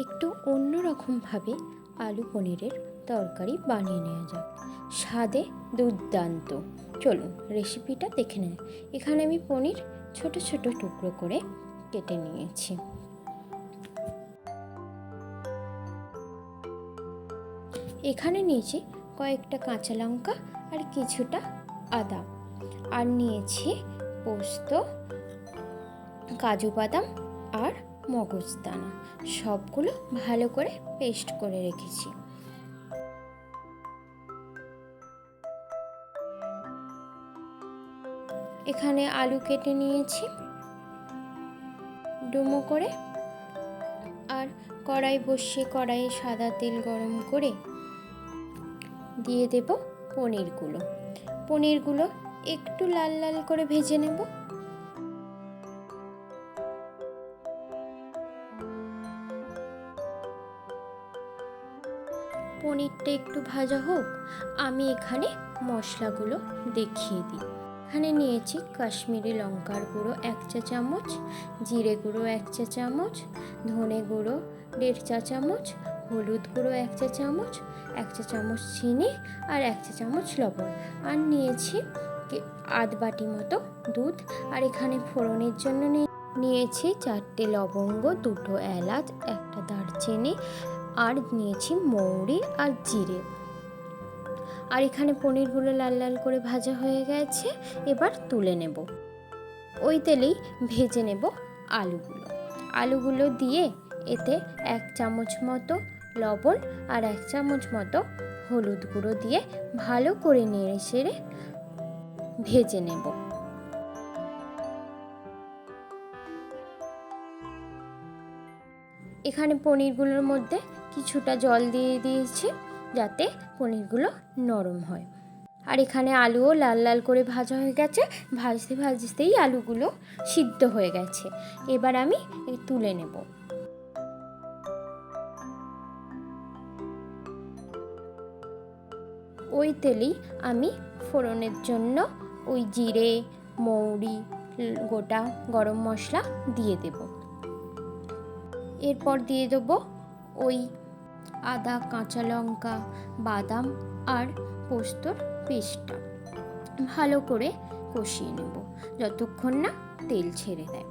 একটু অন্যরকমভাবে আলু পনিরের তরকারি বানিয়ে নেওয়া যাক, স্বাদে দুর্দান্ত। চলুন রেসিপিটা দেখে নেন। এখানে আমি পনির ছোট ছোট টুকরো করে কেটে নিয়েছি। এখানে নিয়েছি কয়েকটা কাঁচা লঙ্কা আর কিছুটা আদা, আর নিয়েছি পোস্ত, কাজু বাদাম আর মগজদানা, সবগুলো ভালো করে পেস্ট করে রেখেছি। এখানে আলু কেটে নিয়েছি ডুমো করে, আর কড়াই বসিয়ে কড়াইয়ে সাদা তেল গরম করে দিয়ে দেব পনিরগুলো একটু লাল লাল করে ভেজে নেব। পনিরটা একটু ভাজা হোক, আমি এখানে মশলাগুলো দেখিয়ে দিই। এখানে নিয়েছি কাশ্মীরি লঙ্কার গুঁড়ো 1 চা চামচ, জিরে গুঁড়ো 1 চা চামচ, ধনে গুঁড়ো 1.5 চা চামচ, হলুদ গুঁড়ো 1 চা চামচ, 1 চা চামচ চিনি আর 1 চা চামচ লবণ, আর নিয়েছি আধ বাটি মতো দুধ। আর এখানে ফোড়নের জন্য নিয়েছি 4টে লবঙ্গ, 2টো এলাচ, 1টা দারচিনি, আর নিয়েছি মৌরি আর জিরে। আর এখানে পনিরগুলো লাল লাল করে ভাজা হয়ে গেছে, এবার তুলে নেব। ওই তেলেই ভেজে নেব আলুগুলো দিয়ে এতে 1 চামচ মতো লবণ আর 1 চামচ মতো হলুদ গুঁড়ো দিয়ে ভালো করে নেড়ে চেড়ে ভেজে নেব। এখানে পনিরগুলোর মধ্যে কিছুটা জল দিয়ে দিয়েছি যাতে পনিরগুলো নরম হয়। আর এখানে আলুও লাল লাল করে ভাজা হয়ে গেছে, ভাজতে ভাজতেই আলুগুলো সিদ্ধ হয়ে গেছে। এবার আমি তুলে নেব। ওই তেলেই আমি ফোড়নের জন্য ওই জিরে, মৌরি, গোটা গরম মশলা দিয়ে দেব। এরপর দিয়ে দেবো ওই আদা, কাঁচা লঙ্কা, বাদাম আর পোস্তর পেস্টটা, ভালো করে কষিয়ে নেব যতক্ষণ না তেল ছেড়ে দেয়।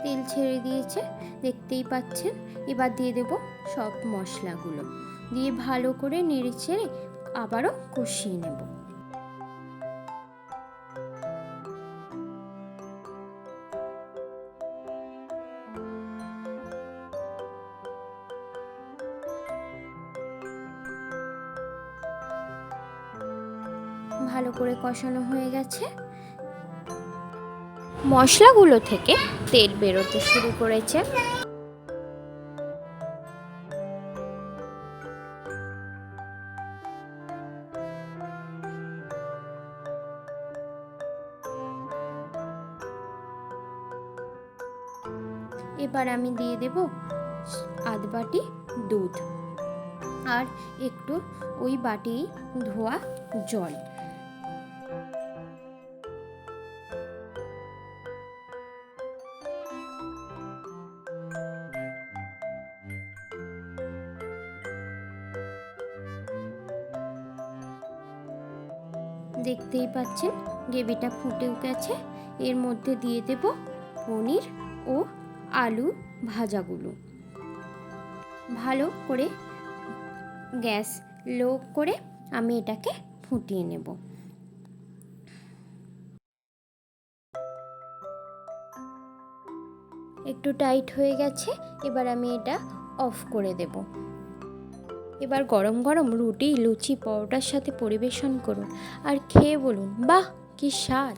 তেল ছেড়ে দিয়েছে, দেখতেই পাচ্ছেন। এবার দিয়ে দেব সব মশলাগুলো, দিয়ে ভালো করে নেড়ে চেড়ে আবারও কষিয়ে নেব। ভালো করে কষানো হয়ে গেছে, মশলাগুলো থেকে তেল বেরোতে শুরু করেছে। এবার আমি দিয়ে দেব আধ বাটি দুধ আর একটু ওই বাটি ধোয়া জল। দেখতেই পাচ্ছেন গ্রেভিটা ফুটে গেছে। এর মধ্যে দিয়ে দেব পনির ও আলু ভাজাগুলো। ভালো করে গ্যাস লো করে আমি এটাকে ফুটিয়ে নেব। একটু টাইট হয়ে গেছে, এবার আমি এটা অফ করে দেব। এবার গরম গরম রুটি, লুচি, পরোটার সাথে পরিবেশন করুন আর খেয়ে বলুন, বাহ কি স্বাদ।